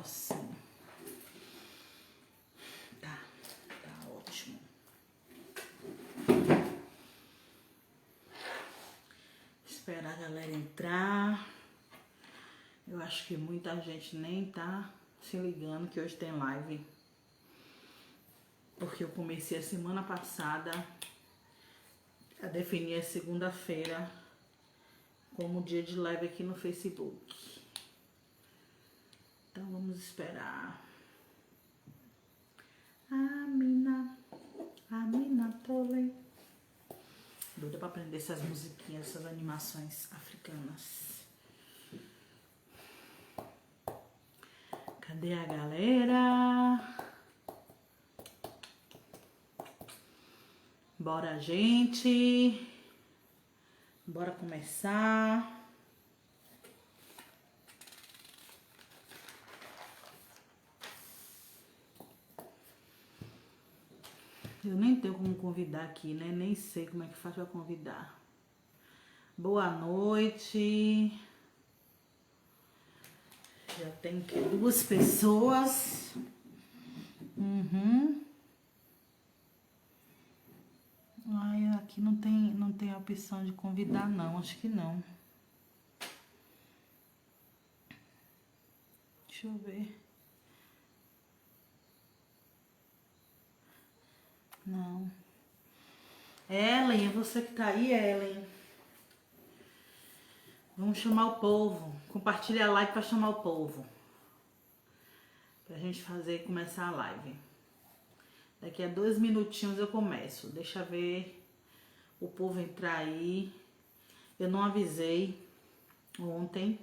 assim. Tá ótimo. Esperar a galera entrar. Eu acho que muita gente nem tá se ligando que hoje tem live. Porque eu comecei a semana passada a definir a segunda-feira como dia de live aqui no Facebook. Então vamos esperar. Amina Tole. Doida pra aprender essas musiquinhas, essas animações africanas. Cadê a galera? Bora, gente. Bora começar. Eu nem tenho como convidar aqui, né? Nem sei como é que faz pra convidar. Boa noite. Já tem aqui 2 pessoas. Ai, aqui não tem a opção de convidar, não. Acho que não. Deixa eu ver. Não. Ellen, é você que tá aí, Ellen. Vamos chamar o povo. Compartilha a live pra chamar o povo. Pra gente começar a live. Daqui a 2 minutinhos eu começo. Deixa ver o povo entrar aí. Eu não avisei ontem.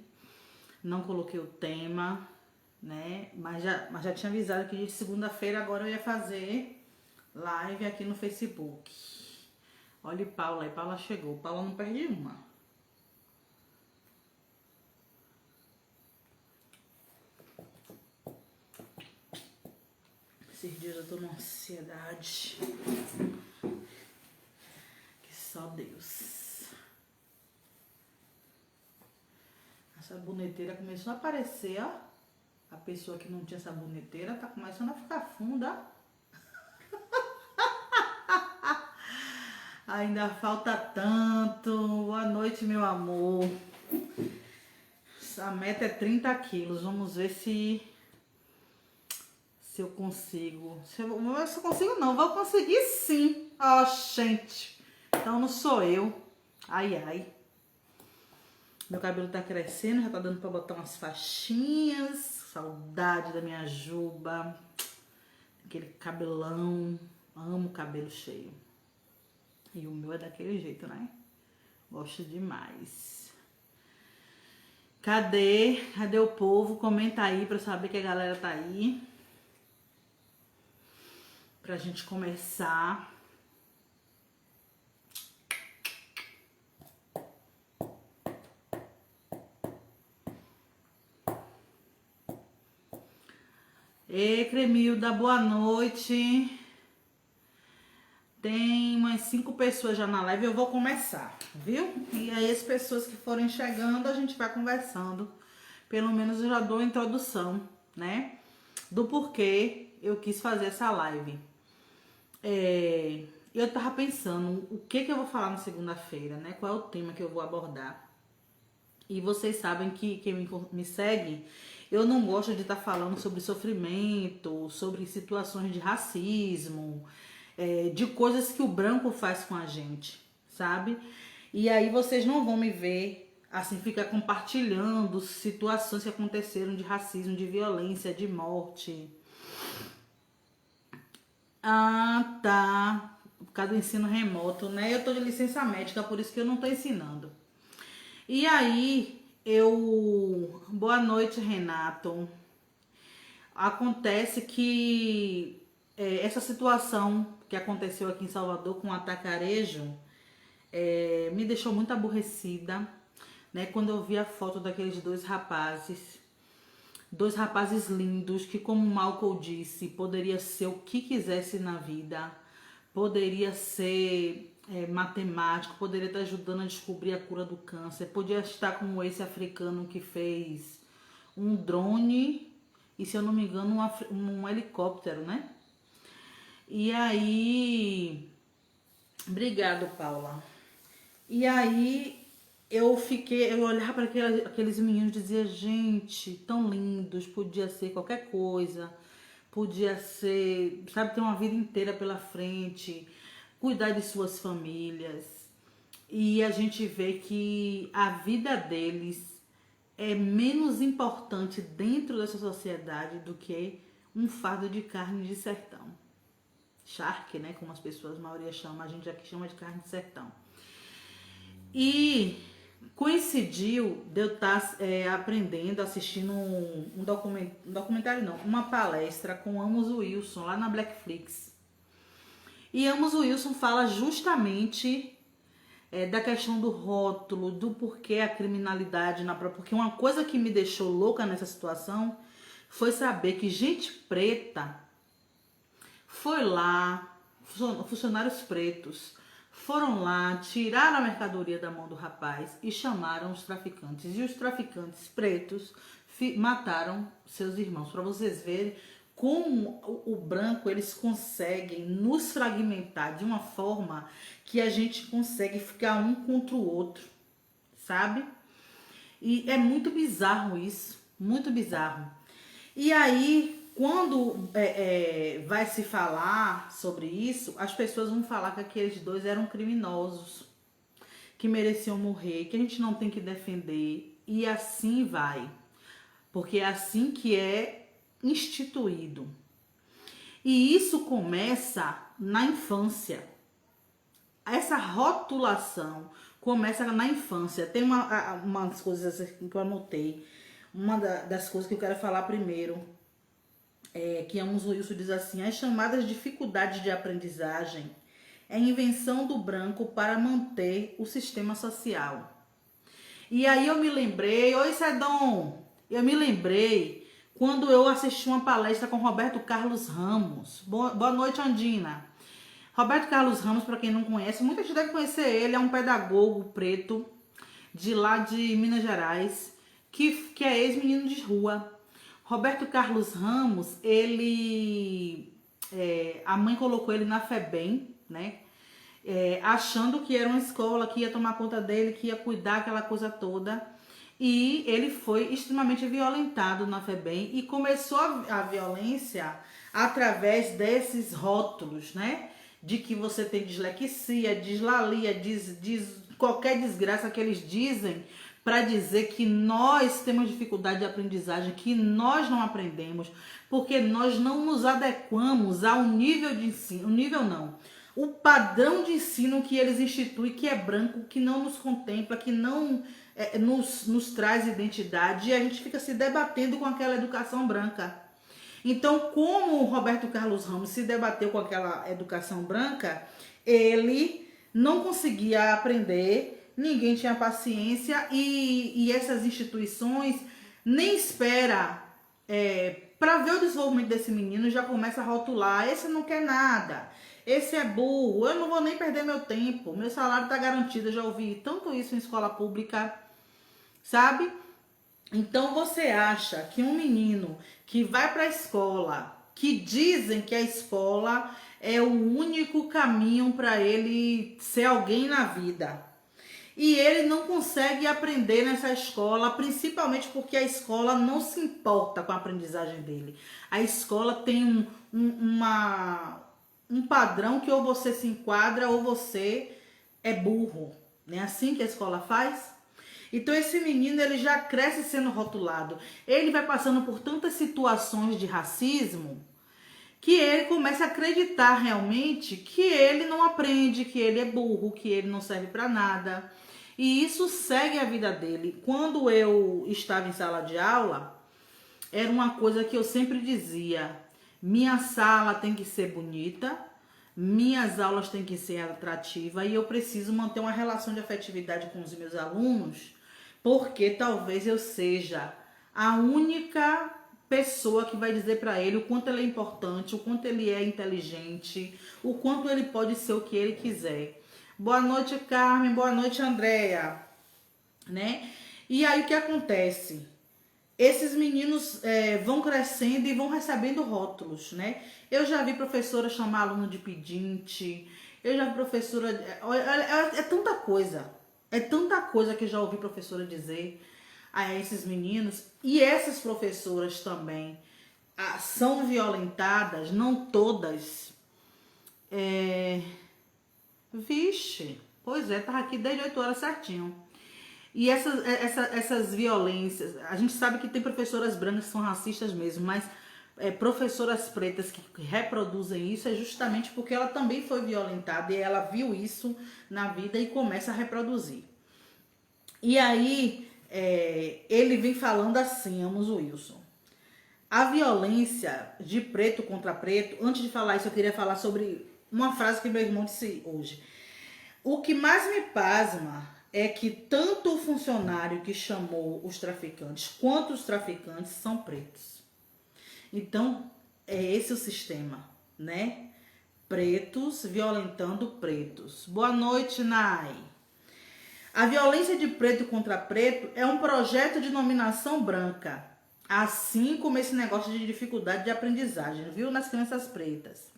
Não coloquei o tema, né? Mas já tinha avisado que de segunda-feira agora eu ia fazer live aqui no Facebook. Olha o Paula aí. Paula chegou. Paula não perde uma. Esses dias eu tô numa ansiedade que só Deus. A saboneteira começou a aparecer, ó. A pessoa que não tinha saboneteira tá começando a ficar funda. Ainda falta tanto. Boa noite, meu amor. A meta é 30 quilos. Vamos ver se eu consigo. Se eu consigo, não. Vou conseguir sim. Ó, gente. Então não sou eu. Ai, ai. Meu cabelo tá crescendo. Já tá dando pra botar umas faixinhas. Saudade da minha juba. Aquele cabelão. Amo cabelo cheio. E o meu é daquele jeito, né? Gosto demais. Cadê o povo? Comenta aí pra saber que a galera tá aí. Pra gente começar. Ei, Cremilda, boa noite. Tem umas 5 pessoas já na live, eu vou começar, viu? E aí as pessoas que forem chegando, a gente vai conversando. Pelo menos eu já dou a introdução, né? Do porquê eu quis fazer essa live. Eu tava pensando o que eu vou falar na segunda-feira, né? Qual é o tema que eu vou abordar. E vocês sabem que quem me segue, eu não gosto de estar falando sobre sofrimento, sobre situações de racismo, de coisas que o branco faz com a gente, sabe? E aí vocês não vão me ver, assim, ficar compartilhando situações que aconteceram de racismo, de violência, de morte. Ah, tá. Por causa do ensino remoto, né? Eu tô de licença médica, por isso que eu não tô ensinando. E aí, Boa noite, Renato. Acontece que essa situação que aconteceu aqui em Salvador com o atacarejo me deixou muito aborrecida, né? Quando eu vi a foto daqueles 2 rapazes lindos que, como Malcolm disse, poderia ser o que quisesse na vida, poderia ser matemático, poderia estar ajudando a descobrir a cura do câncer, podia estar como esse africano que fez um drone e, se eu não me engano, um helicóptero, né? E aí... Obrigado, Paula. E aí eu olhava para aqueles meninos e dizia, gente, tão lindos, podia ser qualquer coisa, podia ser, sabe, ter uma vida inteira pela frente, cuidar de suas famílias. E a gente vê que a vida deles é menos importante dentro dessa sociedade do que um fardo de carne de sertão. Charque, né, como as pessoas, a maioria chama, a gente aqui chama de carne de sertão. E coincidiu de eu estar aprendendo, assistindo um documentário não, uma palestra com Amos Wilson, lá na Blackflix. E Amos Wilson fala justamente da questão do rótulo, do porquê a criminalidade na própria... Porque uma coisa que me deixou louca nessa situação foi saber que gente preta foi lá, funcionários pretos, foram lá, tiraram a mercadoria da mão do rapaz e chamaram os traficantes. E os traficantes pretos mataram seus irmãos. Para vocês verem como o branco, eles conseguem nos fragmentar de uma forma que a gente consegue ficar um contra o outro, sabe? E é muito bizarro isso, muito bizarro. E aí, quando vai se falar sobre isso, as pessoas vão falar que aqueles dois eram criminosos, que mereciam morrer, que a gente não tem que defender. E assim vai. Porque é assim que é instituído. E isso começa na infância. Essa rotulação começa na infância. Tem umas coisas que eu anotei. Uma das coisas que eu quero falar primeiro que Amos Wilson diz assim: as chamadas dificuldades de aprendizagem é a invenção do branco para manter o sistema social. E aí eu me lembrei, oi Sedom, eu me lembrei quando eu assisti uma palestra com Roberto Carlos Ramos. Boa noite, Andina. Roberto Carlos Ramos, para quem não conhece, muita gente deve conhecer ele, é um pedagogo preto de lá de Minas Gerais, que é ex-menino de rua. Roberto Carlos Ramos, a mãe colocou ele na FEBEM, né? Achando que era uma escola que ia tomar conta dele, que ia cuidar aquela coisa toda. E ele foi extremamente violentado na FEBEM e começou a violência através desses rótulos, né? De que você tem dislexia, dislalia, qualquer desgraça que eles dizem para dizer que nós temos dificuldade de aprendizagem, que nós não aprendemos, porque nós não nos adequamos ao nível de ensino, o padrão de ensino que eles instituem, que é branco, que não nos contempla, que não nos traz identidade, e a gente fica se debatendo com aquela educação branca. Então, como o Roberto Carlos Ramos se debateu com aquela educação branca, ele não conseguia aprender, ninguém tinha paciência e essas instituições nem espera para ver o desenvolvimento desse menino, já começa a rotular: esse não quer nada, esse é burro, eu não vou nem perder meu tempo, meu salário está garantido. Eu já ouvi tanto isso em escola pública, sabe? Então você acha que um menino que vai para a escola, que dizem que a escola é o único caminho para ele ser alguém na vida, e ele não consegue aprender nessa escola, principalmente porque a escola não se importa com a aprendizagem dele. A escola tem um padrão que ou você se enquadra ou você é burro. Não é assim que a escola faz? Então esse menino, ele já cresce sendo rotulado. Ele vai passando por tantas situações de racismo que ele começa a acreditar realmente que ele não aprende, que ele é burro, que ele não serve para nada. E isso segue a vida dele. Quando eu estava em sala de aula, era uma coisa que eu sempre dizia: minha sala tem que ser bonita, minhas aulas têm que ser atrativas e eu preciso manter uma relação de afetividade com os meus alunos, porque talvez eu seja a única pessoa que vai dizer para ele o quanto ele é importante, o quanto ele é inteligente, o quanto ele pode ser o que ele quiser. Boa noite, Carmen. Boa noite, Andréia. Né? E aí o que acontece? esses meninos vão crescendo e vão recebendo rótulos, né? Eu já vi professora chamar aluno de pedinte, eu já vi professora... É tanta coisa que eu já ouvi professora dizer a esses meninos. E essas professoras também são violentadas, não todas. Vixe, pois é, tava aqui desde 8 horas certinho. E essas violências, a gente sabe que tem professoras brancas que são racistas mesmo, mas professoras pretas que reproduzem isso é justamente porque ela também foi violentada e ela viu isso na vida e começa a reproduzir. E aí, ele vem falando assim, Amos Wilson. A violência de preto contra preto, antes de falar isso, eu queria falar sobre uma frase que meu irmão disse hoje. O que mais me pasma é que tanto o funcionário que chamou os traficantes quanto os traficantes são pretos. Então, é esse o sistema, né? Pretos violentando pretos. Boa noite, Nai. A violência de preto contra preto é um projeto de dominação branca, assim como esse negócio de dificuldade de aprendizagem, viu? Nas crianças pretas.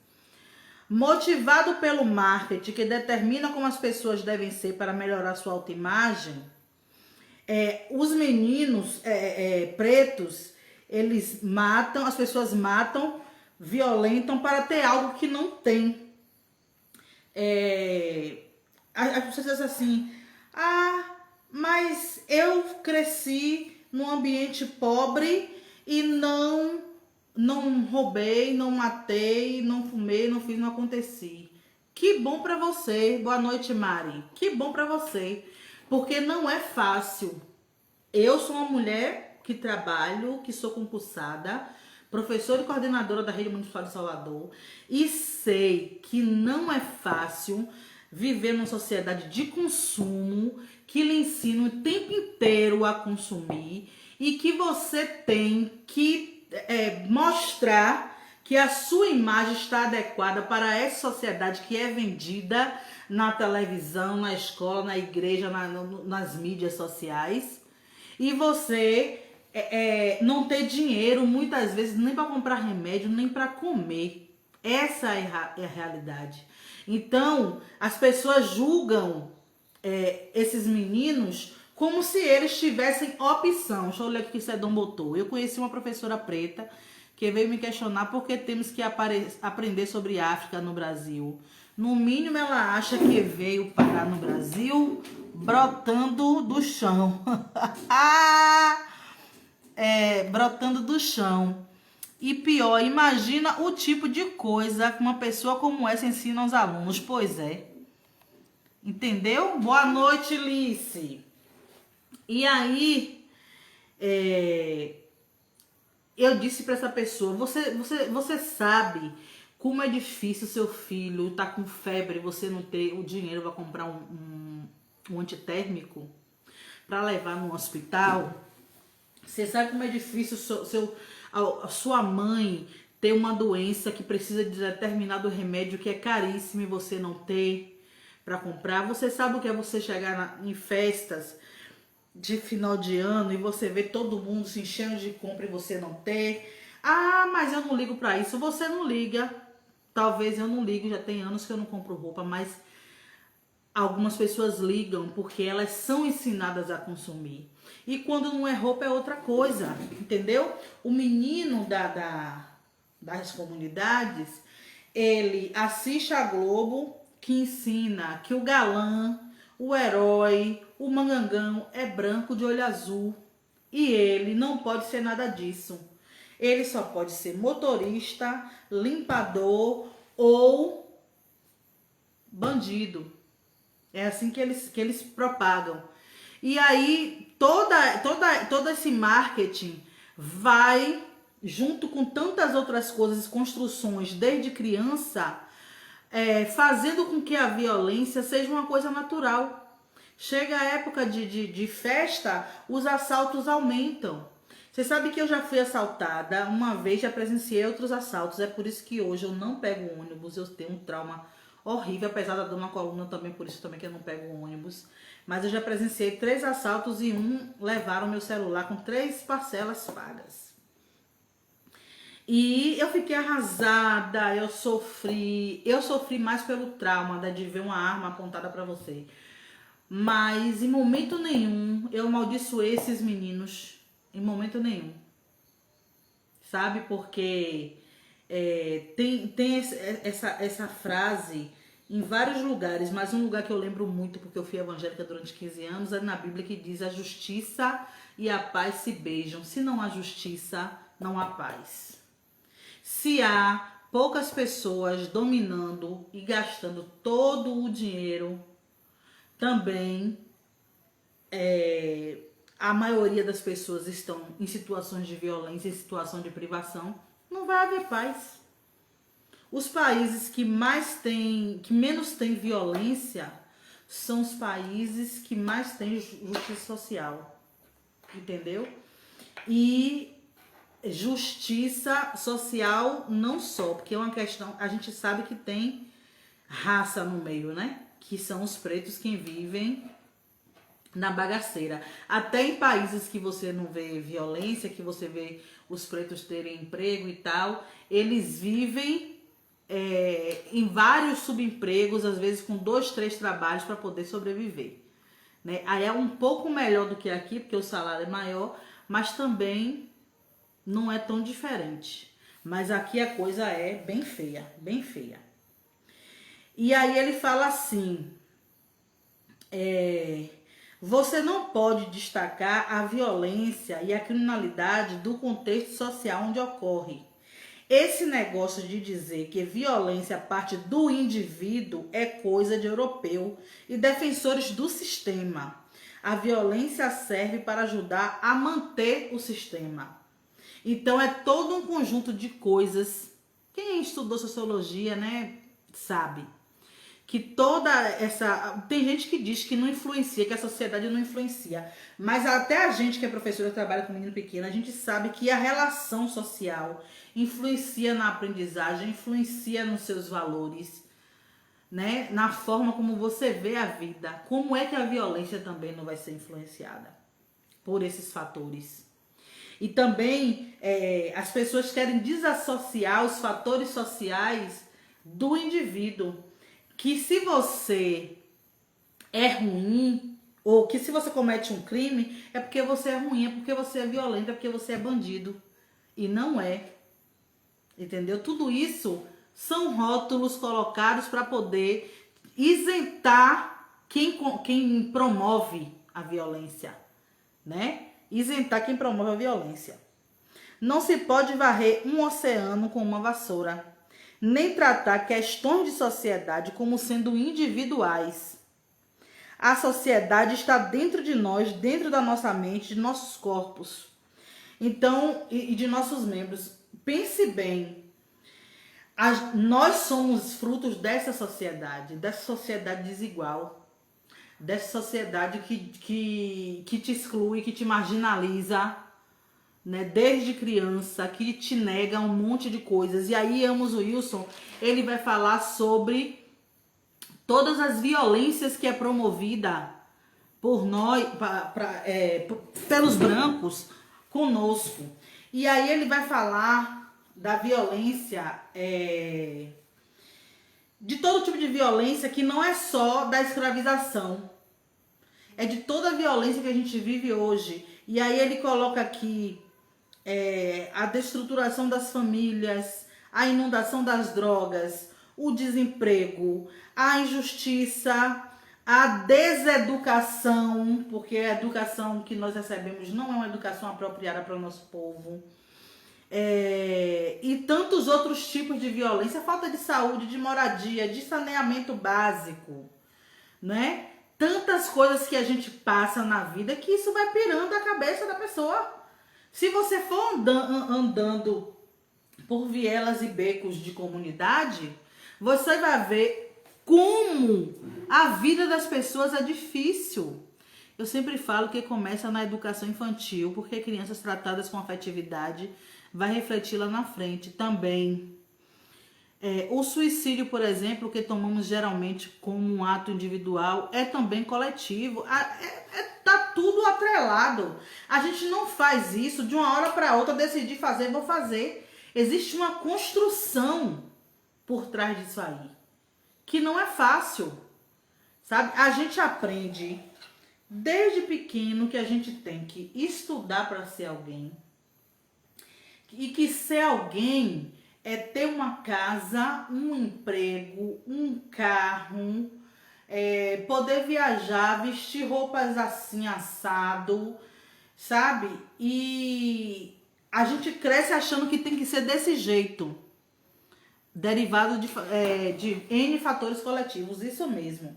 Motivado pelo marketing que determina como as pessoas devem ser para melhorar sua autoimagem, os meninos pretos, eles matam, as pessoas matam, violentam para ter algo que não tem. As pessoas dizem assim, mas eu cresci num ambiente pobre e não roubei, não matei, não fumei, não fiz, não aconteci. Que bom pra você. Boa noite, Mari. Que bom pra você. Porque não é fácil. Eu sou uma mulher que trabalho, que sou concursada, professora e coordenadora da Rede Municipal de Salvador, e sei que não é fácil viver numa sociedade de consumo que lhe ensina o tempo inteiro a consumir e que você tem que mostrar que a sua imagem está adequada para essa sociedade que é vendida na televisão, na escola, na igreja, nas mídias sociais. E você não ter dinheiro, muitas vezes, nem para comprar remédio, nem para comer. Essa é a realidade. Então, as pessoas julgam esses meninos como se eles tivessem opção. Deixa eu ler o que isso Dom botou. Eu conheci uma professora preta que veio me questionar por que temos que aprender sobre África no Brasil. No mínimo, ela acha que veio parar no Brasil brotando do chão. Brotando do chão. E pior, imagina o tipo de coisa que uma pessoa como essa ensina aos alunos. Pois é. Entendeu? Boa noite, Lice. E aí, eu disse para essa pessoa, você sabe como é difícil seu filho tá com febre, você não ter o dinheiro para comprar um antitérmico para levar no hospital? Você sabe como é difícil a sua mãe ter uma doença que precisa de determinado remédio que é caríssimo e você não ter para comprar? Você sabe o que é você chegar em festas de final de ano e você vê todo mundo se enchendo de compra e você não ter? Mas eu não ligo para isso. Você não liga. Talvez eu não ligue, já tem anos que eu não compro roupa, mas algumas pessoas ligam porque elas são ensinadas a consumir. E quando não é roupa é outra coisa, entendeu? O menino das comunidades, ele assiste a Globo, que ensina que o galã, o herói, o mangangão é branco de olho azul. E ele não pode ser nada disso. Ele só pode ser motorista, limpador ou bandido. É assim que eles propagam. E aí, todo esse marketing vai, junto com tantas outras coisas, construções desde criança, fazendo com que a violência seja uma coisa natural. Chega a época de festa, os assaltos aumentam. Você sabe que eu já fui assaltada uma vez, já presenciei outros assaltos. É por isso que hoje eu não pego ônibus, eu tenho um trauma horrível, apesar da dor na coluna também, por isso também que eu não pego o ônibus. Mas eu já presenciei 3 assaltos e levaram meu celular com 3 parcelas pagas. E eu fiquei arrasada, eu sofri mais pelo trauma de ver uma arma apontada pra você. Mas em momento nenhum eu amaldiçoei esses meninos, em momento nenhum. Sabe, porque tem essa frase em vários lugares, mas um lugar que eu lembro muito, porque eu fui evangélica durante 15 anos, é na Bíblia que diz: a justiça e a paz se beijam. Se não há justiça, não há paz. Se há poucas pessoas dominando e gastando todo o dinheiro, também a maioria das pessoas estão em situações de violência, em situação de privação, não vai haver paz. Os países que menos têm violência são os países que mais têm justiça social, entendeu? E justiça social não só, porque é uma questão, a gente sabe que tem raça no meio, né? Que são os pretos que vivem na bagaceira. Até em países que você não vê violência, que você vê os pretos terem emprego e tal, eles vivem em vários subempregos, às vezes com 2, 3 trabalhos para poder sobreviver. Né? Aí é um pouco melhor do que aqui, porque o salário é maior, mas também não é tão diferente. Mas aqui a coisa é bem feia, bem feia. E aí ele fala assim, você não pode destacar a violência e a criminalidade do contexto social onde ocorre. Esse negócio de dizer que violência parte do indivíduo é coisa de europeu e defensores do sistema. A violência serve para ajudar a manter o sistema. Então é todo um conjunto de coisas. Quem estudou sociologia, né, sabe que toda essa... Tem gente que diz que não influencia, que a sociedade não influencia. Mas até a gente que é professora e trabalha com menino pequeno, a gente sabe que a relação social influencia na aprendizagem, influencia nos seus valores, né? Na forma como você vê a vida. Como é que a violência também não vai ser influenciada por esses fatores? E também as pessoas querem desassociar os fatores sociais do indivíduo. Que se você é ruim, ou que se você comete um crime, é porque você é ruim, é porque você é violento, é porque você é bandido. E não é. Entendeu? Tudo isso são rótulos colocados para poder isentar quem promove a violência, né? Isentar quem promove a violência. Não se pode varrer um oceano com uma vassoura, nem tratar questões de sociedade como sendo individuais. A sociedade está dentro de nós, dentro da nossa mente, de nossos corpos. Então, e de nossos membros. Pense bem, nós somos frutos dessa sociedade desigual, dessa sociedade que te exclui, que te marginaliza, né, desde criança, que te nega um monte de coisas. E aí Amos Wilson, ele vai falar sobre todas as violências que é promovida por nós, pelos brancos conosco. E aí ele vai falar da violência, de todo tipo de violência, que não é só da escravização, é de toda a violência que a gente vive hoje. E aí ele coloca aqui a destruturação das famílias, a inundação das drogas, o desemprego, a injustiça, a deseducação, porque a educação que nós recebemos não é uma educação apropriada para o nosso povo. E tantos outros tipos de violência, falta de saúde, de moradia, de saneamento básico, né? Tantas coisas que a gente passa na vida que isso vai pirando a cabeça da pessoa. Se você for andando por vielas e becos de comunidade, você vai ver como a vida das pessoas é difícil. Eu sempre falo que começa na educação infantil, porque crianças tratadas com afetividade vai refletir lá na frente também. O suicídio, por exemplo, que tomamos geralmente como um ato individual, é também coletivo. Tá tudo atrelado. A gente não faz isso de uma hora para outra, decidir fazer, vou fazer. Existe uma construção por trás disso aí, que não é fácil, sabe? A gente aprende desde pequeno que a gente tem que estudar para ser alguém, e que ser alguém é ter uma casa, um emprego, um carro, poder viajar, vestir roupas assim, assado, sabe? E a gente cresce achando que tem que ser desse jeito, derivado de N fatores coletivos, isso mesmo.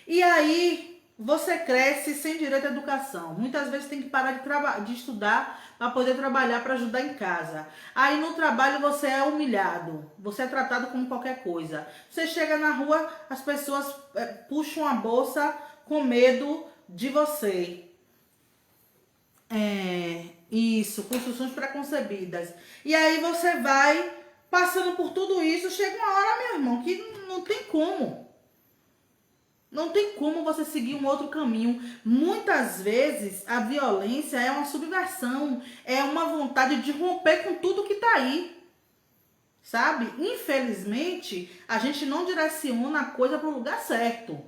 E aí você cresce sem direito à educação. Muitas vezes tem que parar de estudar para poder trabalhar, para ajudar em casa. Aí no trabalho você é humilhado, você é tratado como qualquer coisa. Você chega na rua, as pessoas puxam a bolsa com medo de você. Isso, construções preconcebidas. E aí você vai passando por tudo isso, chega uma hora, meu irmão, que não tem como. Não tem como você seguir um outro caminho. Muitas vezes a violência é uma subversão, é uma vontade de romper com tudo que tá aí. Sabe? Infelizmente, a gente não direciona a coisa para o lugar certo.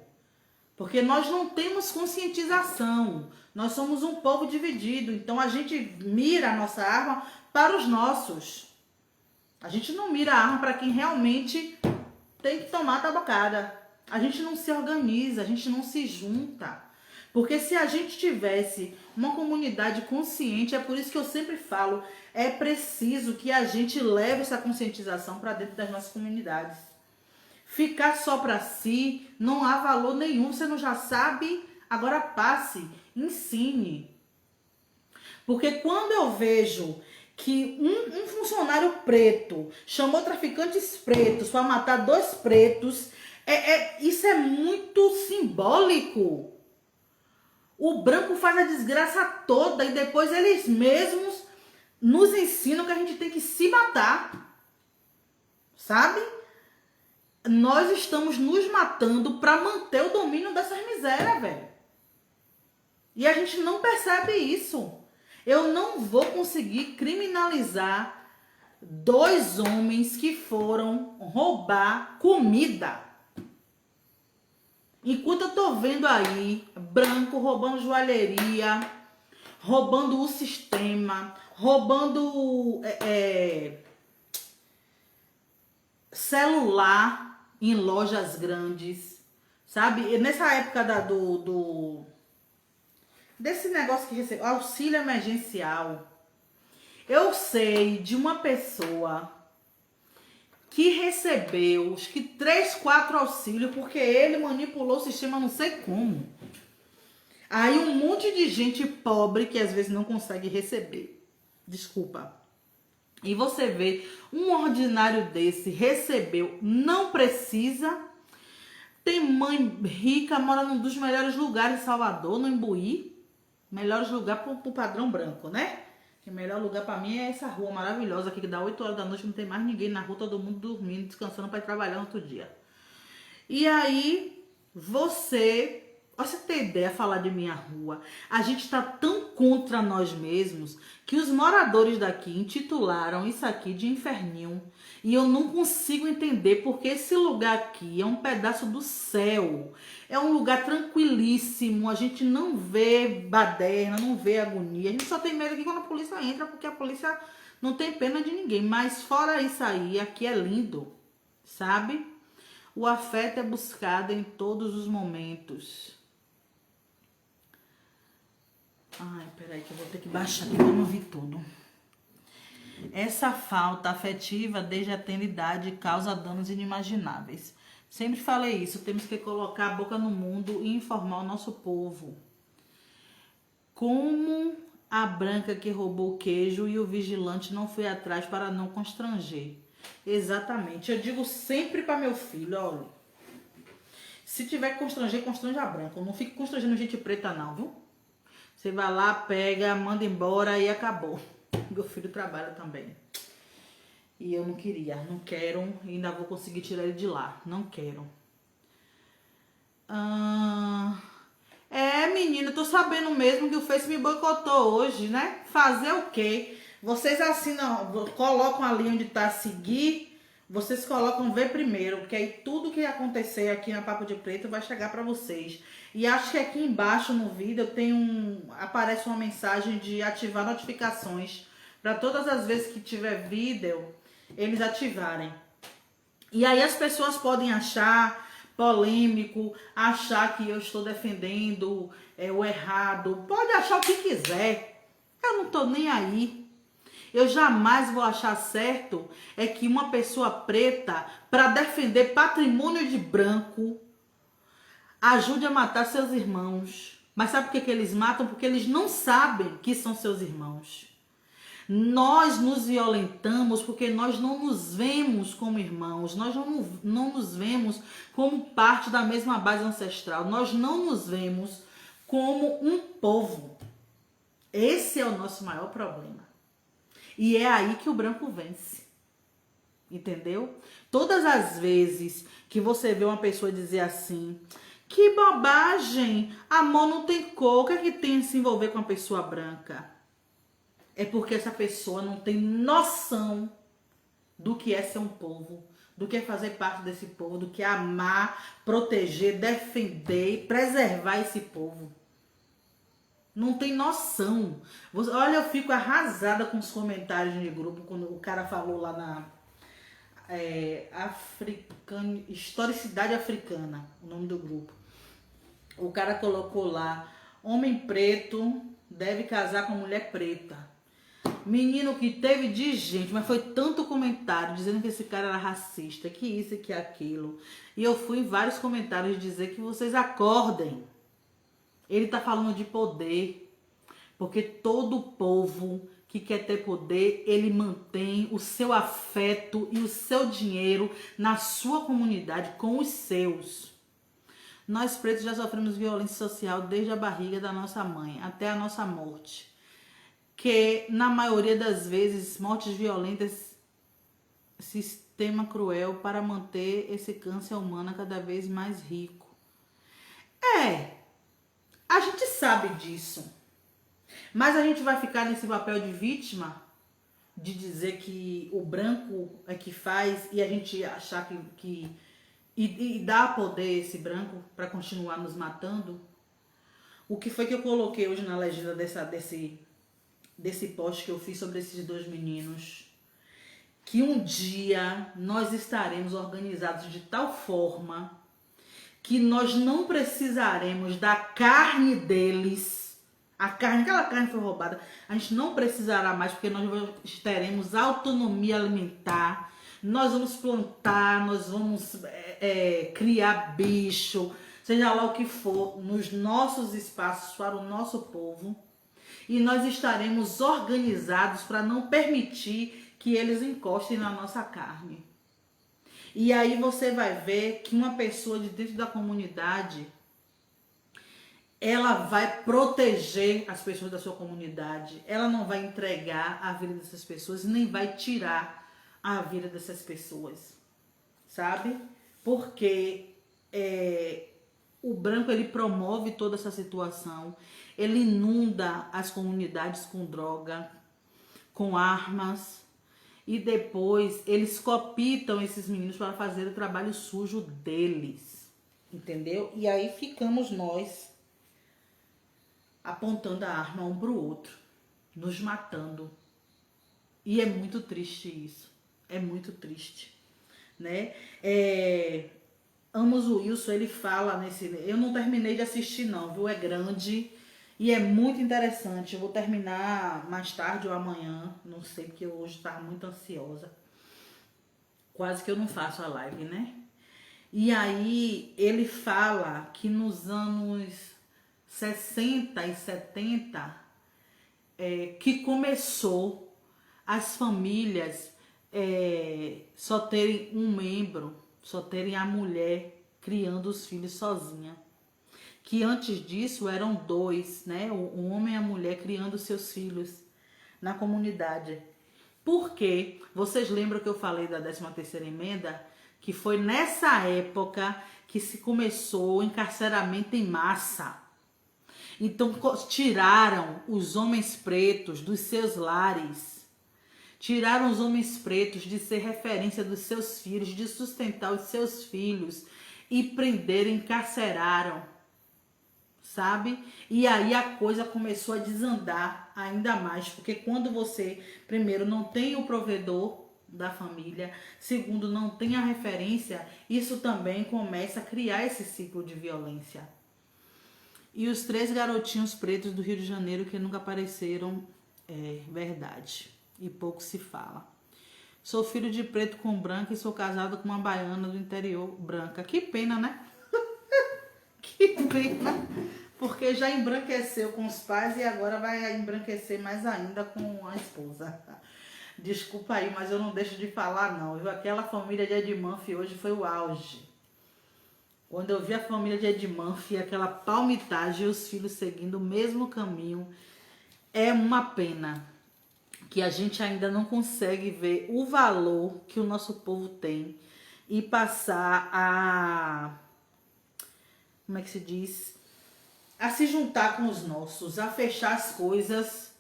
Porque nós não temos conscientização. Nós somos um povo dividido. Então a gente mira a nossa arma para os nossos. A gente não mira a arma para quem realmente tem que tomar a tabacada. A gente não se organiza, a gente não se junta. Porque se a gente tivesse uma comunidade consciente, é por isso que eu sempre falo, é preciso que a gente leve essa conscientização para dentro das nossas comunidades. Ficar só para si não há valor nenhum. Você não já sabe, agora passe, ensine. Porque quando eu vejo que um funcionário preto chamou traficantes pretos para matar 2 pretos, isso é muito simbólico. O branco faz a desgraça toda e depois eles mesmos nos ensinam que a gente tem que se matar. Sabe? Nós estamos nos matando para manter o domínio dessas misérias, velho. E a gente não percebe isso. Eu não vou conseguir criminalizar 2 homens que foram roubar comida. Enquanto eu tô vendo aí branco roubando joalheria, roubando o sistema, roubando celular em lojas grandes, sabe? Nessa época desse negócio que recebeu, auxílio emergencial, eu sei de uma pessoa que recebeu acho que 3, 4 auxílios, porque ele manipulou o sistema não sei como. Aí um monte de gente pobre que às vezes não consegue receber. Desculpa. E você vê um ordinário desse recebeu, não precisa. Tem mãe rica, mora num dos melhores lugares em Salvador, no Imbuí. Melhores lugares pro padrão branco, né? O melhor lugar pra mim é essa rua maravilhosa aqui, que dá 8 horas da noite, não tem mais ninguém na rua, todo mundo dormindo, descansando para ir trabalhar no outro dia. E aí, você tem ideia, falar de minha rua, a gente tá tão contra nós mesmos, que os moradores daqui intitularam isso aqui de inferninho. E eu não consigo entender, porque esse lugar aqui é um pedaço do céu. É um lugar tranquilíssimo, a gente não vê baderna, não vê agonia. A gente só tem medo aqui quando a polícia entra, porque a polícia não tem pena de ninguém. Mas fora isso aí, aqui é lindo, sabe? O afeto é buscado em todos os momentos. Ai, peraí que eu vou ter que baixar aqui pra não ouvir tudo. Essa falta afetiva desde a tenridade causa danos inimagináveis. Sempre falei isso, temos que colocar a boca no mundo e informar o nosso povo. Como a branca que roubou o queijo e o vigilante não foi atrás para não constranger. Exatamente, eu digo sempre para meu filho, olha, se tiver que constranger, constrange a branca. Não fique constrangendo gente preta não, viu? Você vai lá, pega, manda embora e acabou. Meu filho trabalha também. E eu não queria, não quero, ainda vou conseguir tirar ele de lá, não quero. Menina, eu tô sabendo mesmo que o Face me boicotou hoje, né? Fazer o quê? Vocês assinam, colocam ali onde tá seguir, vocês colocam ver primeiro, porque aí tudo que acontecer aqui na Papo de Preto vai chegar pra vocês. E acho que aqui embaixo no vídeo aparece uma mensagem de ativar notificações, pra todas as vezes que tiver vídeo, eles ativarem. E aí as pessoas podem achar polêmico, achar que eu estou defendendo o errado, pode achar o que quiser, eu não tô nem aí. Eu jamais vou achar certo que uma pessoa preta, para defender patrimônio de branco, ajude a matar seus irmãos. Mas sabe por que eles matam? Porque eles não sabem que são seus irmãos. Nós nos violentamos porque nós não nos vemos como irmãos, nós não nos vemos como parte da mesma base ancestral, nós não nos vemos como um povo. Esse é o nosso maior problema. E é aí que o branco vence. Entendeu? Todas as vezes que você vê uma pessoa dizer assim, que bobagem, amor não tem cor, o que é que tem a se envolver com uma pessoa branca? É porque essa pessoa não tem noção do que é ser um povo, do que é fazer parte desse povo, do que é amar, proteger, defender e preservar esse povo. Não tem noção. Olha, eu fico arrasada com os comentários de grupo, quando o cara falou lá na Historicidade Africana, o nome do grupo. O cara colocou lá, homem preto deve casar com mulher preta. Menino, que teve de gente, mas foi tanto comentário dizendo que esse cara era racista, que isso e que aquilo. E eu fui em vários comentários dizer que vocês acordem. Ele tá falando de poder, porque todo povo que quer ter poder, ele mantém o seu afeto e o seu dinheiro na sua comunidade, com os seus. Nós pretos já sofremos violência social desde a barriga da nossa mãe até a nossa morte. Que na maioria das vezes mortes violentas, sistema cruel para manter esse câncer humano cada vez mais rico. A gente sabe disso, mas a gente vai ficar nesse papel de vítima, de dizer que o branco é que faz e a gente achar e dar poder a esse branco para continuar nos matando. O que foi que eu coloquei hoje na legenda desse post que eu fiz sobre esses dois meninos? Que um dia nós estaremos organizados de tal forma que nós não precisaremos da carne deles. Aquela carne foi roubada. A gente não precisará mais, porque nós teremos autonomia alimentar. Nós vamos plantar, nós vamos criar bicho, seja lá o que for, nos nossos espaços para o nosso povo. E nós estaremos organizados para não permitir que eles encostem na nossa carne. E aí você vai ver que uma pessoa de dentro da comunidade, ela vai proteger as pessoas da sua comunidade. Ela não vai entregar a vida dessas pessoas, nem vai tirar a vida dessas pessoas. Sabe? Porque o branco, ele promove toda essa situação. Ele inunda as comunidades com droga, com armas. E depois eles cooptam esses meninos para fazer o trabalho sujo deles. Entendeu? E aí ficamos nós apontando a arma um pro outro, nos matando. E é muito triste isso. É muito triste, né? Amos Wilson, ele fala nesse... Eu não terminei de assistir não, viu? É grande e é muito interessante. Eu vou terminar mais tarde ou amanhã, não sei, porque eu hoje estava muito ansiosa. Quase que eu não faço a live, né? E aí ele fala que nos anos 60 e 70 que começou as famílias só terem um membro, só terem a mulher criando os filhos sozinha. Que antes disso eram dois, né? O homem e a mulher criando seus filhos na comunidade. Porque vocês lembram que eu falei da 13ª emenda? Que foi nessa época que se começou o encarceramento em massa. Então tiraram os homens pretos dos seus lares. Tiraram os homens pretos de ser referência dos seus filhos, de sustentar os seus filhos e prenderam, encarceraram, sabe? E aí a coisa começou a desandar ainda mais, porque quando você, primeiro, não tem o provedor da família, segundo, não tem a referência, isso também começa a criar esse ciclo de violência. E os 3 garotinhos pretos do Rio de Janeiro que nunca apareceram, é verdade. E pouco se fala. Sou filho de preto com branca e sou casado com uma baiana do interior branca. Que pena, né? Que pena. Porque já embranqueceu com os pais e agora vai embranquecer mais ainda com a esposa. Desculpa aí, mas eu não deixo de falar não, viu? Aquela família de Ed Murphy hoje foi o auge. Quando eu vi a família de Ed Murphy, aquela palmitagem e os filhos seguindo o mesmo caminho, é uma pena que a gente ainda não consegue ver o valor que o nosso povo tem e passar a, como é que se diz? A se juntar com os nossos, a fechar as coisas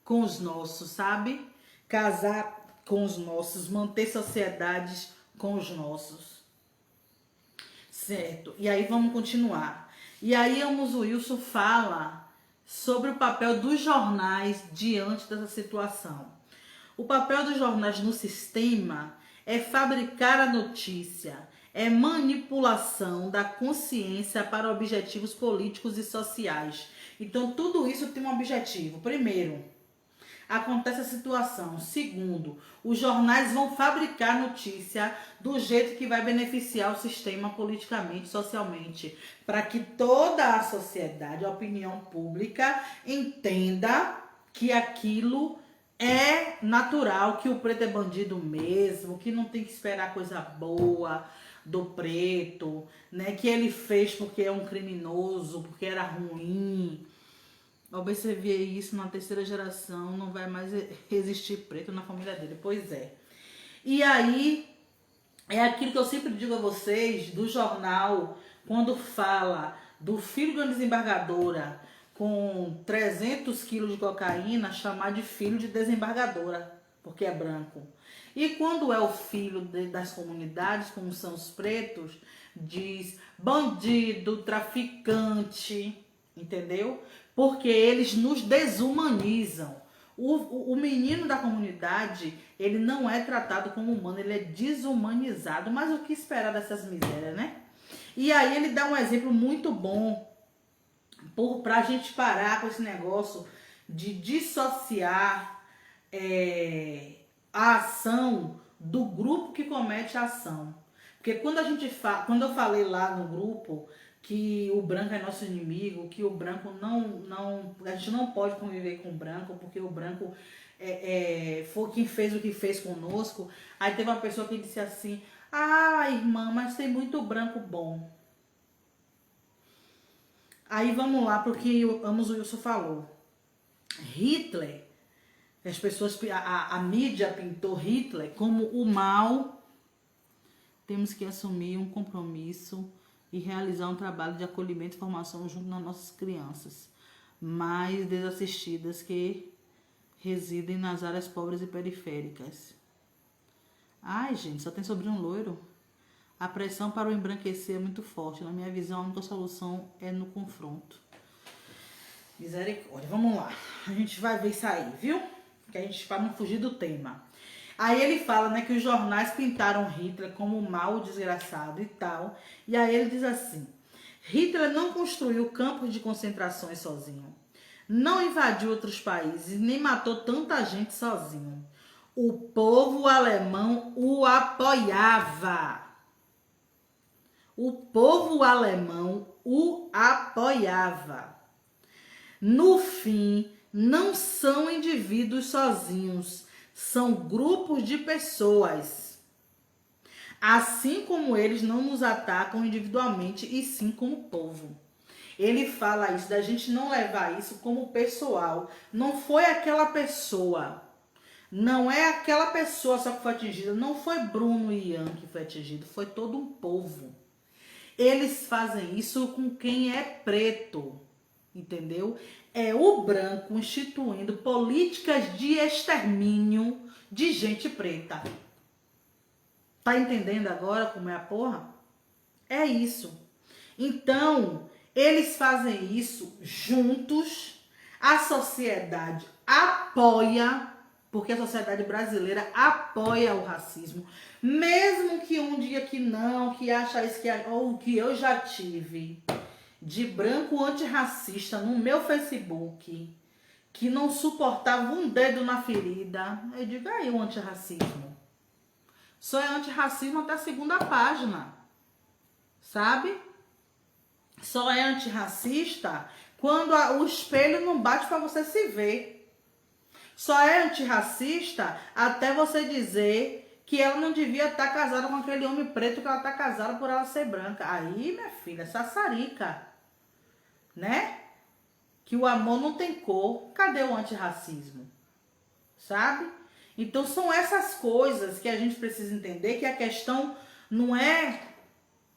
com os nossos, sabe? Casar com os nossos, manter sociedades com os nossos. Certo? E aí vamos continuar. E aí Amos Wilson fala sobre o papel dos jornais diante dessa situação. O papel dos jornais no sistema é fabricar a notícia, é manipulação da consciência para objetivos políticos e sociais. Então, tudo isso tem um objetivo. Primeiro, acontece a situação. Segundo, os jornais vão fabricar notícia do jeito que vai beneficiar o sistema politicamente, socialmente, para que toda a sociedade, a opinião pública, entenda que aquilo é natural, que o preto é bandido mesmo, que não tem que esperar coisa boa do preto, né? Que ele fez porque é um criminoso, porque era ruim. Observei isso na 3ª geração, não vai mais existir preto na família dele. Pois é. E aí, é aquilo que eu sempre digo a vocês, do jornal, quando fala do filho de uma desembargadora com 300 quilos de cocaína, chamar de filho de desembargadora, porque é branco. E quando é o filho das comunidades, como são os pretos, diz bandido, traficante, entendeu? Porque eles nos desumanizam. O menino da comunidade, ele não é tratado como humano, ele é desumanizado. Mas o que esperar dessas misérias, né? E aí ele dá um exemplo muito bom pra gente parar com esse negócio de dissociar a ação do grupo que comete a ação. Porque quando eu falei lá no grupo que o branco é nosso inimigo, que o branco a gente não pode conviver com o branco, porque o branco foi quem fez o que fez conosco. Aí teve uma pessoa que disse assim: ah, irmã, mas tem muito branco bom. Aí vamos lá para o que o Amos Wilson falou. Hitler, as pessoas, a mídia pintou Hitler como o mal. Temos que assumir um compromisso e realizar um trabalho de acolhimento e formação junto nas nossas crianças mais desassistidas que residem nas áreas pobres e periféricas. Ai, gente, só tem sobrinho loiro. A pressão para o embranquecer é muito forte. Na minha visão, a única solução é no confronto. Misericórdia, vamos lá. A gente vai ver isso aí, viu? Que a gente, para não fugir do tema. Aí ele fala, né, que os jornais pintaram Hitler como mal, desgraçado e tal. E aí ele diz assim: Hitler não construiu campos de concentrações sozinho. Não invadiu outros países, nem matou tanta gente sozinho. O povo alemão o apoiava. O povo alemão o apoiava. No fim, não são indivíduos sozinhos, são grupos de pessoas. Assim como eles não nos atacam individualmente, e sim como povo. Ele fala isso, da gente não levar isso como pessoal. Não foi aquela pessoa. Não é aquela pessoa só que foi atingida. Não foi Bruno e Ian que foi atingido. Foi todo um povo. Eles fazem isso com quem é preto. Entendeu? É o branco instituindo políticas de extermínio de gente preta. Tá entendendo agora como é a porra? É isso. Então, eles fazem isso juntos. A sociedade apoia, porque a sociedade brasileira apoia o racismo. Mesmo que um dia que não, que acha isso, ou que eu já tive de branco antirracista no meu Facebook, que não suportava um dedo na ferida, eu digo, aí o antirracismo. Só é antirracismo até a segunda página, sabe? Só é antirracista quando o espelho não bate para você se ver. Só é antirracista até você dizer que ela não devia estar casada com aquele homem preto que ela está casada por ela ser branca. Aí, minha filha, sassarica, né? Que o amor não tem cor. Cadê o antirracismo? Sabe? Então são essas coisas que a gente precisa entender, que a questão não é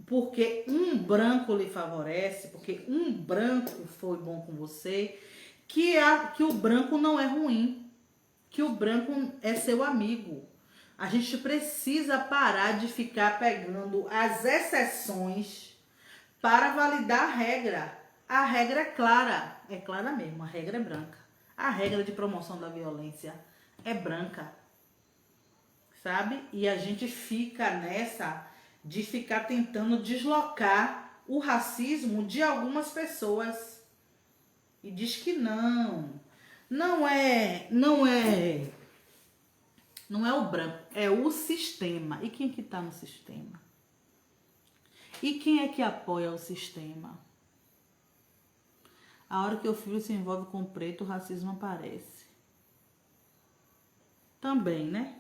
porque um branco lhe favorece, porque um branco foi bom com você, que o branco não é ruim, que o branco é seu amigo. A gente precisa parar de ficar pegando as exceções para validar a regra. A regra é clara mesmo, a regra é branca. A regra de promoção da violência é branca, sabe? E a gente fica nessa de ficar tentando deslocar o racismo de algumas pessoas. E diz que não é o branco, é o sistema. E quem que tá no sistema? E quem é que apoia o sistema? A hora que o filho se envolve com o preto, o racismo aparece. Também, né?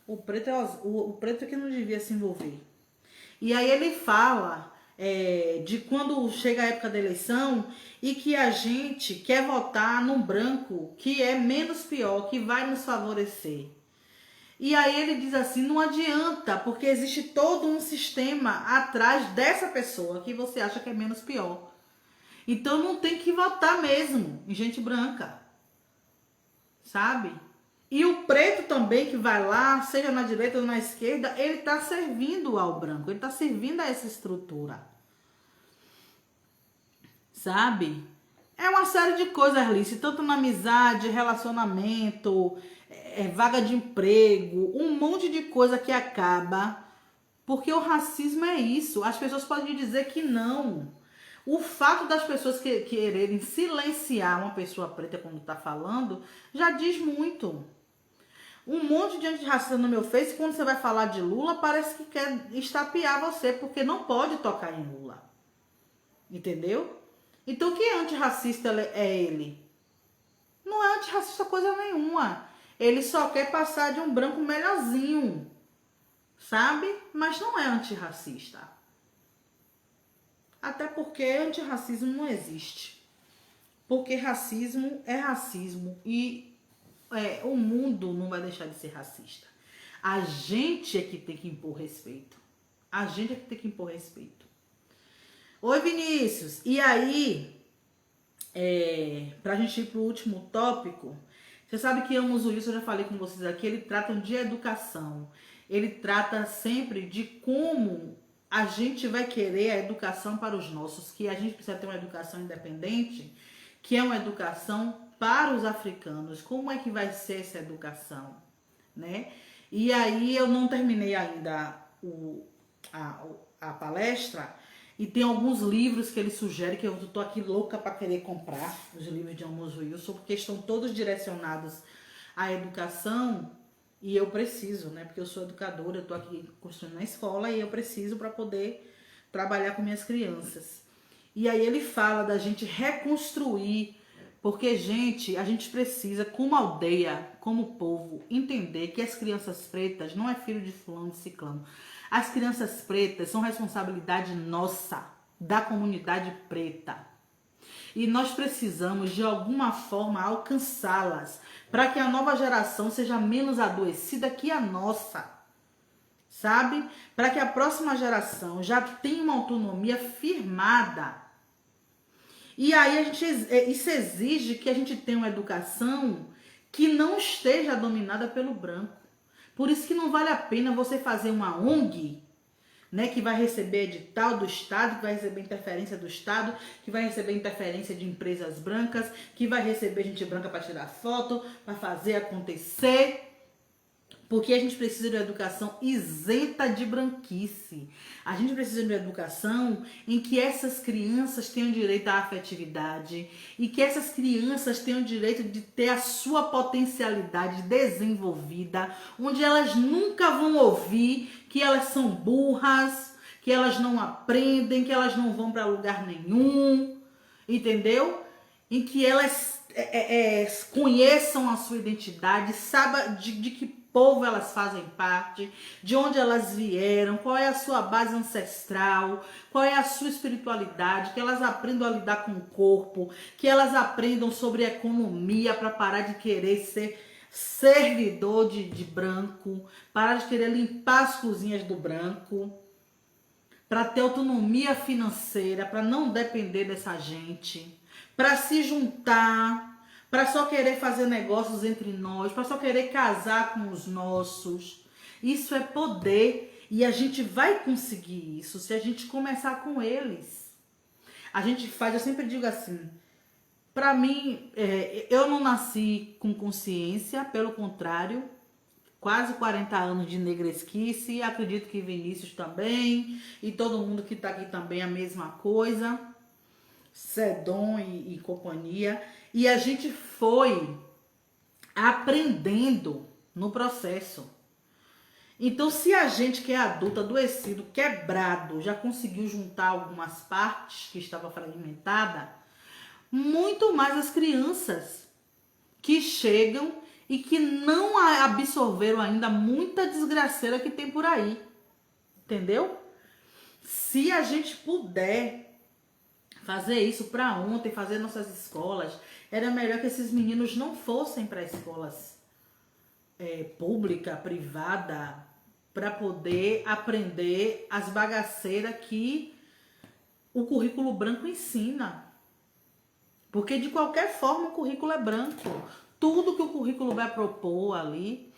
O preto é que não devia se envolver. E aí ele fala de quando chega a época da eleição e que a gente quer votar num branco que é menos pior, que vai nos favorecer. E aí ele diz assim, não adianta, porque existe todo um sistema atrás dessa pessoa que você acha que é menos pior. Então não tem que votar mesmo em gente branca, sabe? E o preto também que vai lá, seja na direita ou na esquerda, ele está servindo ao branco, ele está servindo a essa estrutura. Sabe? É uma série de coisas, Alice, tanto na amizade, relacionamento, vaga de emprego, um monte de coisa que acaba. Porque o racismo é isso. As pessoas podem dizer que não. O fato das pessoas quererem silenciar uma pessoa preta quando está falando, já diz muito. Um monte de antirracista no meu Face, quando você vai falar de Lula, parece que quer estapear você, porque não pode tocar em Lula. Entendeu? Então, que antirracista é ele? Não é antirracista coisa nenhuma. Ele só quer passar de um branco melhorzinho, sabe? Mas não é antirracista. Até porque antirracismo não existe. Porque racismo é racismo e o mundo não vai deixar de ser racista. A gente é que tem que impor respeito. A gente é que tem que impor respeito. Oi, Vinícius. E aí, pra gente ir pro último tópico, você sabe que Amos Wilson, eu já falei com vocês aqui, ele trata de educação. Ele trata sempre de como a gente vai querer a educação para os nossos, que a gente precisa ter uma educação independente, que é uma educação para os africanos. Como é que vai ser essa educação, né? E aí eu não terminei ainda a palestra e tem alguns livros que ele sugere que eu tô aqui louca para querer comprar, os livros de Amos Wilson, porque estão todos direcionados à educação e eu preciso, né? Porque eu sou educadora, eu tô aqui construindo na escola e eu preciso para poder trabalhar com minhas crianças. E aí ele fala da gente reconstruir, porque, gente, a gente precisa, como aldeia, como povo, entender que as crianças pretas não é filho de fulano, de ciclano. As crianças pretas são responsabilidade nossa, da comunidade preta. E nós precisamos, de alguma forma, alcançá-las, para que a nova geração seja menos adoecida que a nossa, sabe? Para que a próxima geração já tenha uma autonomia firmada. E aí isso exige que a gente tenha uma educação que não esteja dominada pelo branco. Por isso que não vale a pena você fazer uma ONG, né, que vai receber edital do Estado, que vai receber interferência do Estado, que vai receber interferência de empresas brancas, que vai receber gente branca para tirar foto, para fazer acontecer. Porque a gente precisa de uma educação isenta de branquice. A gente precisa de uma educação em que essas crianças tenham direito à afetividade e que essas crianças tenham direito de ter a sua potencialidade desenvolvida, onde elas nunca vão ouvir que elas são burras, que elas não aprendem, que elas não vão para lugar nenhum, entendeu? Em que elas conheçam a sua identidade, saibam de que povo elas fazem parte, de onde elas vieram, qual é a sua base ancestral, qual é a sua espiritualidade, que elas aprendam a lidar com o corpo, que elas aprendam sobre economia para parar de querer ser servidor de branco, parar de querer limpar as cozinhas do branco, para ter autonomia financeira, para não depender dessa gente, para se juntar, para só querer fazer negócios entre nós, para só querer casar com os nossos. Isso é poder e a gente vai conseguir isso se a gente começar com eles. A gente faz, eu sempre digo assim, para mim, eu não nasci com consciência, pelo contrário, quase 40 anos de negresquice, acredito que Vinícius também, e todo mundo que está aqui também a mesma coisa, Sedon e companhia. E a gente foi aprendendo no processo. Então, se a gente que é adulto, adoecido, quebrado, já conseguiu juntar algumas partes que estava fragmentada, muito mais as crianças que chegam e que não absorveram ainda muita desgraceira que tem por aí. Entendeu? Se a gente puder fazer isso para ontem, fazer nossas escolas, era melhor que esses meninos não fossem para escolas pública, privada, para poder aprender as bagaceiras que o currículo branco ensina. Porque de qualquer forma o currículo é branco. Tudo que o currículo vai propor ali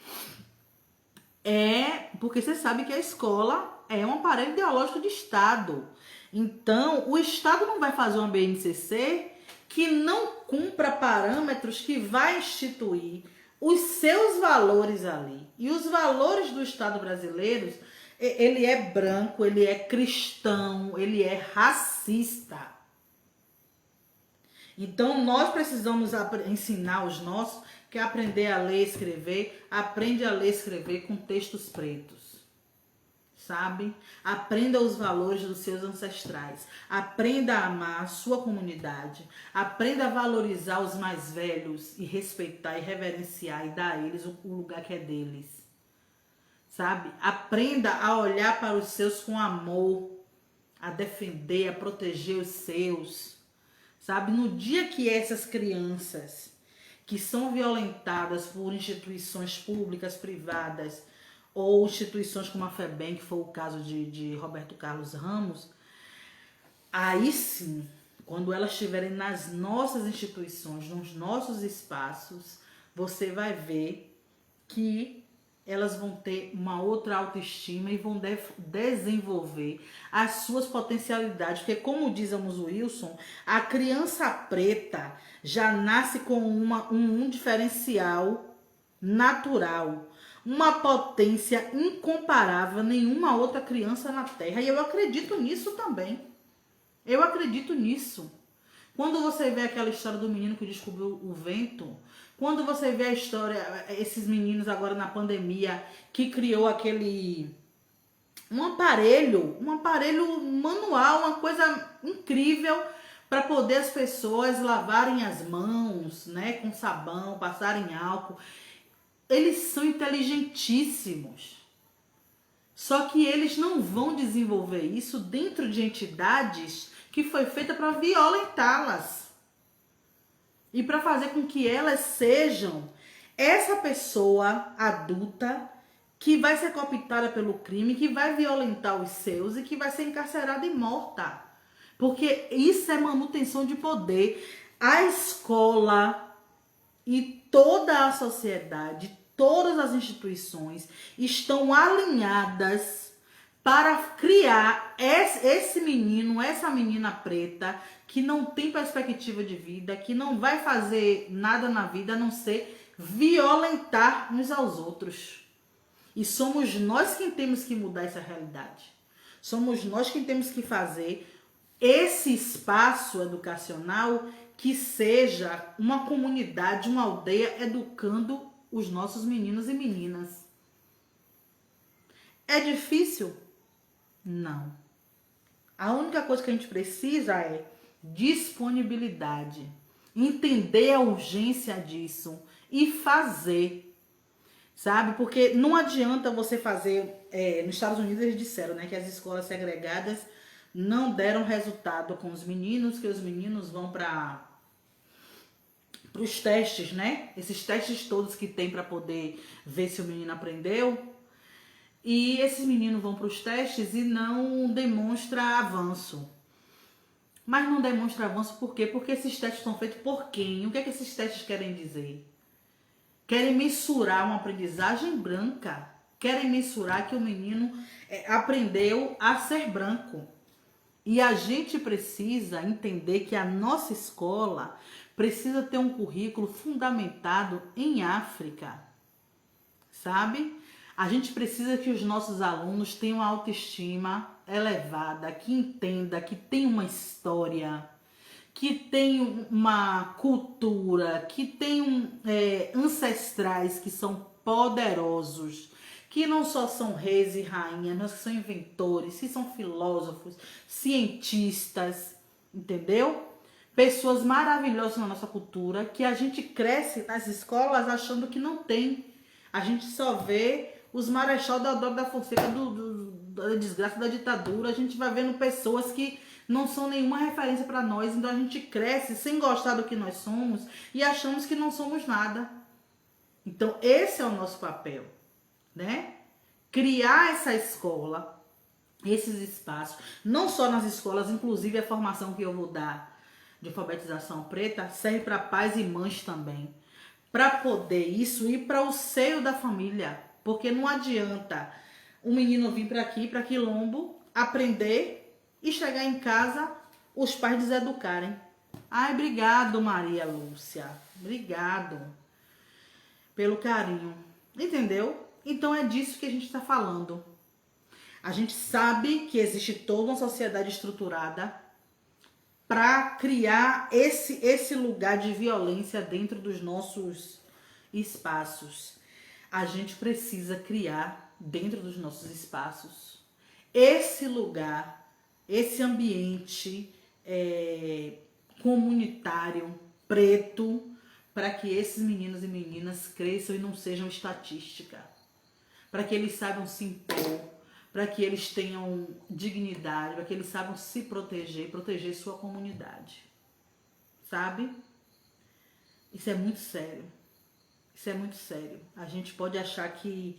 porque você sabe que a escola é um aparelho ideológico de Estado. Então, o Estado não vai fazer uma BNCC que não cumpra parâmetros que vai instituir os seus valores ali. E os valores do Estado brasileiro, ele é branco, ele é cristão, ele é racista. Então, nós precisamos ensinar os nossos que aprender a ler e escrever, aprende a ler e escrever com textos pretos. Sabe? Aprenda os valores dos seus ancestrais. Aprenda a amar a sua comunidade. Aprenda a valorizar os mais velhos e respeitar e reverenciar e dar a eles o lugar que é deles. Sabe? Aprenda a olhar para os seus com amor, a defender, a proteger os seus. Sabe? No dia que essas crianças que são violentadas por instituições públicas, privadas, ou instituições como a FEBEM, que foi o caso de Roberto Carlos Ramos, aí sim, quando elas estiverem nas nossas instituições, nos nossos espaços, você vai ver que elas vão ter uma outra autoestima e vão desenvolver as suas potencialidades. Porque, como diz Amos Wilson, a criança preta já nasce com um diferencial natural, uma potência incomparável, nenhuma outra criança na Terra. E eu acredito nisso também. Eu acredito nisso. Quando você vê aquela história do menino que descobriu o vento, quando você vê a história, esses meninos agora na pandemia, que criou um aparelho manual, uma coisa incrível, para poder as pessoas lavarem as mãos, né, com sabão, passarem álcool. Eles são inteligentíssimos. Só que eles não vão desenvolver isso dentro de entidades que foi feita para violentá-las. e para fazer com que elas sejam essa pessoa adulta que vai ser cooptada pelo crime, que vai violentar os seus e que vai ser encarcerada e morta. Porque isso é manutenção de poder. A escola e toda a sociedade, todas as instituições estão alinhadas para criar esse menino, essa menina preta, que não tem perspectiva de vida, que não vai fazer nada na vida a não ser violentar uns aos outros. E somos nós quem temos que mudar essa realidade. Somos nós quem temos que fazer esse espaço educacional que seja uma comunidade, uma aldeia educando os nossos meninos e meninas. É difícil? Não. A única coisa que a gente precisa é disponibilidade, entender a urgência disso e fazer. Sabe? Porque não adianta você fazer... nos Estados Unidos eles disseram, né, que as escolas segregadas não deram resultado com os meninos, que os meninos vão para os testes, né? Esses testes todos que tem para poder ver se o menino aprendeu. E esses meninos vão para os testes e não demonstra avanço. Mas não demonstra avanço por quê? Porque esses testes são feitos por quem? O que é que esses testes querem dizer? Querem mensurar uma aprendizagem branca. Querem mensurar que o menino aprendeu a ser branco. E a gente precisa entender que a nossa escola precisa ter um currículo fundamentado em África. Sabe? A gente precisa que os nossos alunos tenham autoestima elevada, que entenda que tem uma história, que tem uma cultura, que tem ancestrais que são poderosos, que não só são reis e rainhas, mas que são inventores, que são filósofos, cientistas, entendeu? Pessoas maravilhosas na nossa cultura, que a gente cresce nas escolas achando que não tem. A gente só vê os marechal Deodoro da Fonseca da desgraça da ditadura. A gente vai vendo pessoas que não são nenhuma referência para nós. Então a gente cresce sem gostar do que nós somos e achamos que não somos nada. Então esse é o nosso papel, né? Criar essa escola, esses espaços, não só nas escolas, inclusive a formação que eu vou dar de alfabetização preta serve para pais e mães também, para poder isso ir para o seio da família, porque não adianta um menino vir para aqui, para Quilombo, aprender e chegar em casa os pais deseducarem. Ai, obrigado, Maria Lúcia, obrigado pelo carinho, entendeu? Então é disso que a gente está falando. A gente sabe que existe toda uma sociedade estruturada para criar esse lugar de violência dentro dos nossos espaços. A gente precisa criar dentro dos nossos espaços esse lugar, esse ambiente comunitário, preto, para que esses meninos e meninas cresçam e não sejam estatística. Para que eles saibam se impor, para que eles tenham dignidade, para que eles saibam se proteger, proteger sua comunidade. Sabe? Isso é muito sério. Isso é muito sério. A gente pode achar que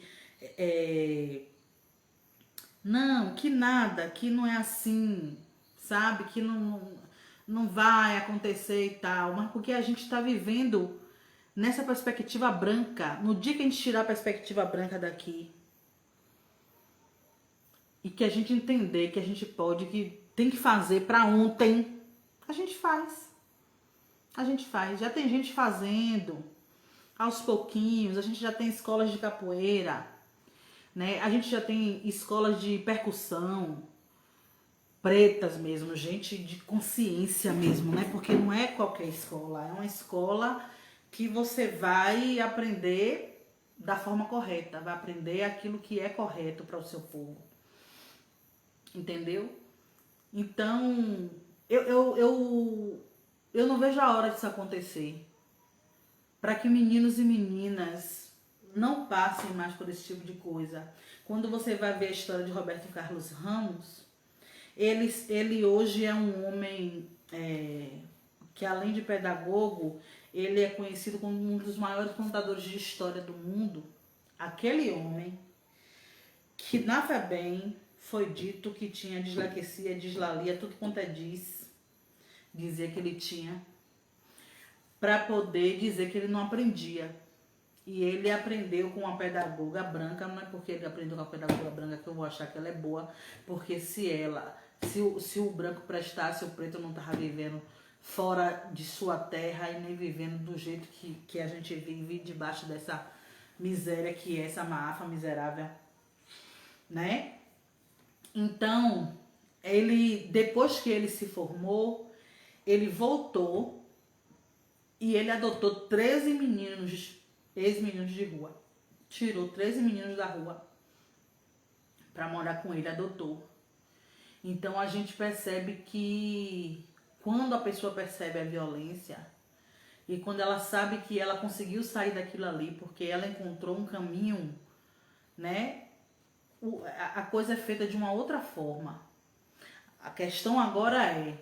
não, que nada, que não é assim, sabe? Que não vai acontecer e tal, mas porque a gente está vivendo nessa perspectiva branca. No dia que a gente tirar a perspectiva branca daqui e que a gente entender que a gente pode, que tem que fazer para ontem, a gente faz. A gente faz. Já tem gente fazendo aos pouquinhos. A gente já tem escolas de capoeira, né? A gente já tem escolas de percussão, pretas mesmo, gente de consciência mesmo, né? Porque não é qualquer escola, é uma escola que você vai aprender da forma correta, vai aprender aquilo que é correto para o seu povo. Entendeu? Então, eu não vejo a hora disso acontecer. Para que meninos e meninas não passem mais por esse tipo de coisa. Quando você vai ver a história de Roberto Carlos Ramos, ele hoje é um homem que além de pedagogo, ele é conhecido como um dos maiores contadores de história do mundo. Aquele homem que na FEBEM foi dito que tinha dislexia, dislalia, tudo quanto é dizia que ele tinha, para poder dizer que ele não aprendia. E ele aprendeu com uma pedagoga branca, não é porque ele aprendeu com a pedagoga branca que eu vou achar que ela é boa, porque se o branco prestasse, o preto não estava vivendo fora de sua terra e nem vivendo do jeito que a gente vive debaixo dessa miséria que é essa máfia miserável, né? Então, depois que ele se formou, ele voltou e ele adotou 13 meninos, ex-meninos de rua. Tirou 13 meninos da rua para morar com ele, adotou. Então a gente percebe que quando a pessoa percebe a violência e quando ela sabe que ela conseguiu sair daquilo ali porque ela encontrou um caminho, né? A coisa é feita de uma outra forma. A questão agora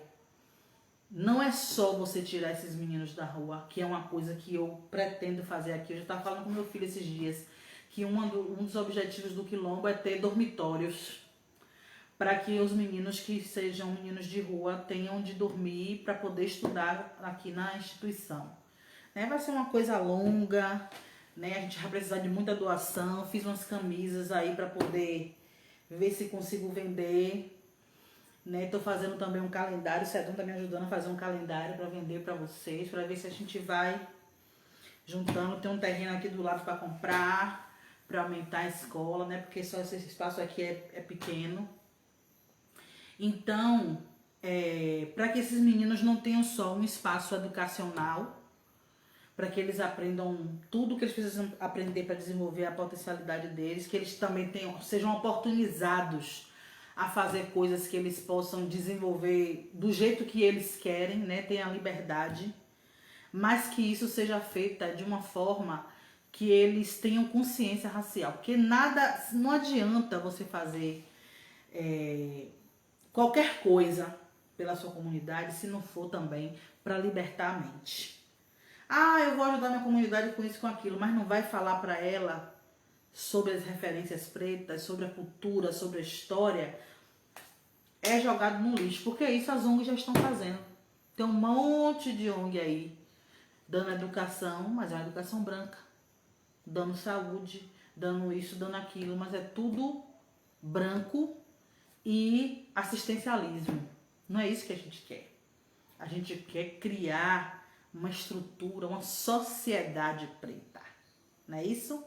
não é só você tirar esses meninos da rua, que é uma coisa que eu pretendo fazer aqui. Eu já estava falando com meu filho esses dias, que um dos objetivos do Quilombo é ter dormitórios, para que os meninos que sejam meninos de rua tenham onde dormir para poder estudar aqui na instituição. Né? Vai ser uma coisa longa, né? A gente vai precisar de muita doação. Fiz umas camisas aí para poder ver se consigo vender. Né? Tô fazendo também um calendário, o Cedão tá me ajudando a fazer um calendário para vender para vocês, para ver se a gente vai juntando. Tem um terreno aqui do lado para comprar, para aumentar a escola, né? Porque só esse espaço aqui é pequeno. Então, para que esses meninos não tenham só um espaço educacional, para que eles aprendam tudo que eles precisam aprender para desenvolver a potencialidade deles, que eles também sejam oportunizados a fazer coisas que eles possam desenvolver do jeito que eles querem, né? Tenham a liberdade, mas que isso seja feito de uma forma que eles tenham consciência racial, porque não adianta você fazer qualquer coisa pela sua comunidade se não for também para libertar a mente. Eu vou ajudar minha comunidade com isso, com aquilo, mas não vai falar para ela sobre as referências pretas, sobre a cultura, sobre a história, é jogado no lixo, porque isso as ONGs já estão fazendo. Tem um monte de ONG aí dando educação, mas é uma educação branca, dando saúde, dando isso, dando aquilo, mas é tudo branco e assistencialismo. Não é isso que a gente quer. A gente quer criar uma estrutura, uma sociedade preta. Não é isso?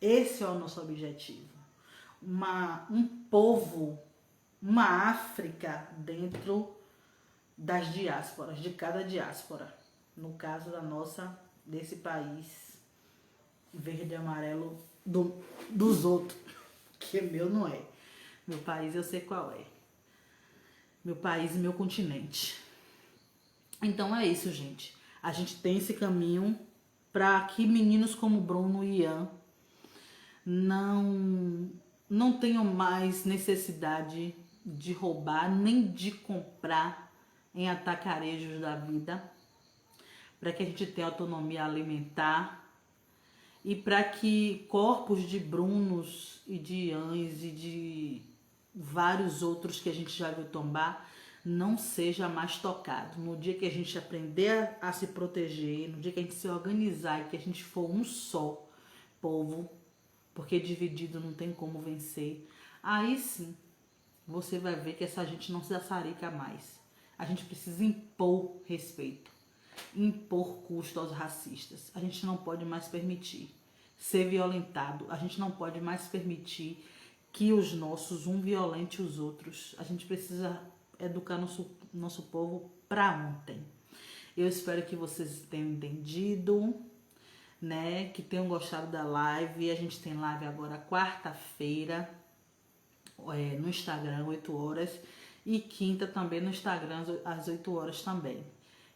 Esse é o nosso objetivo. Um povo, uma África dentro das diásporas, de cada diáspora. No caso desse país verde e amarelo dos outros, que meu não é. Meu país eu sei qual é. Meu país e meu continente. Então é isso, gente. A gente tem esse caminho para que meninos como Bruno e Ian não tenham mais necessidade de roubar nem de comprar em atacarejos da vida, para que a gente tenha autonomia alimentar e para que corpos de Brunos e de Iãs e de vários outros que a gente já viu tombar não seja mais tocado. No dia que a gente aprender a se proteger, no dia que a gente se organizar e que a gente for um só povo, porque dividido não tem como vencer, aí sim você vai ver que essa gente não se assarica mais. A gente precisa impor respeito, impor custo aos racistas. A gente não pode mais permitir ser violentado. A gente não pode mais permitir que os nossos, um violente os outros. A gente precisa educar nosso povo para ontem. Eu espero que vocês tenham entendido, né? Que tenham gostado da live. A gente tem live agora quarta-feira no Instagram, 8 horas. E quinta também no Instagram, às 8 horas também.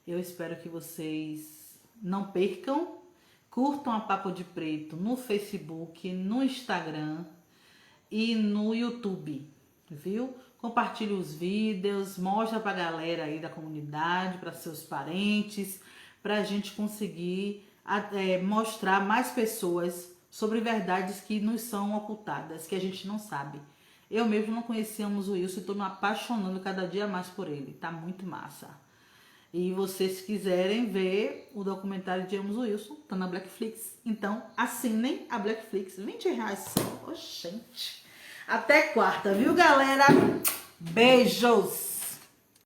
Eu espero que vocês não percam. Curtam a Papo de Preto no Facebook, no Instagram e no YouTube, viu? compartilhe os vídeos, mostra pra galera aí da comunidade, para seus parentes, pra gente conseguir mostrar mais pessoas sobre verdades que nos são ocultadas, que a gente não sabe. Eu mesmo não conhecíamos o Wilson e tô me apaixonando cada dia mais por ele, tá muito massa. E vocês quiserem ver o documentário de James Wilson, tá na Blackflix. Então, assinem a Blackflix. R$20 só. Oh, gente. Até quarta, viu, galera? Beijos!